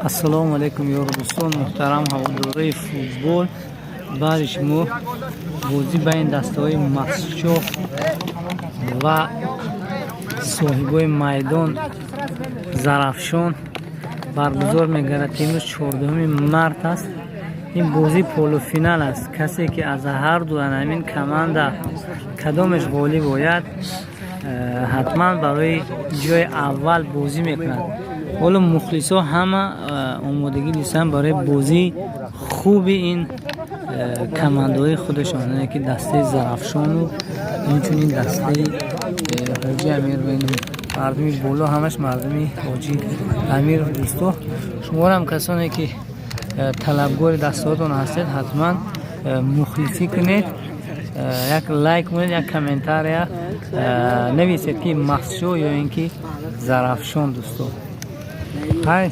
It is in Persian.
السلام علیکم یار دوستان محترم هواداری فوتبال. بعد شما بازی بین دسته‌های مسجد و صاحبای میدان زرافشان برگزار می‌گردد. امروز 14 مارس است. این بازی پولو فینال است. کسی که از هر دو همین کماندا کدامش غالب باید حتما برای جای اول بازی میکنند. ولی مخلصا همه آمادگی داشتن برای بازی خوب این کماندوی خودشان که دسته زرافشان و همچنین دسته حاجی امیر و مردمی بالا همش مردمی حاجی امیر دوستو. شما هم کسانی که طلبگار دستهاتون هستید حتما مخلصی کنید، یک لایک کنید، یک کامنتار نویسید که مسجد یا اینکه زرافشان دوستو. های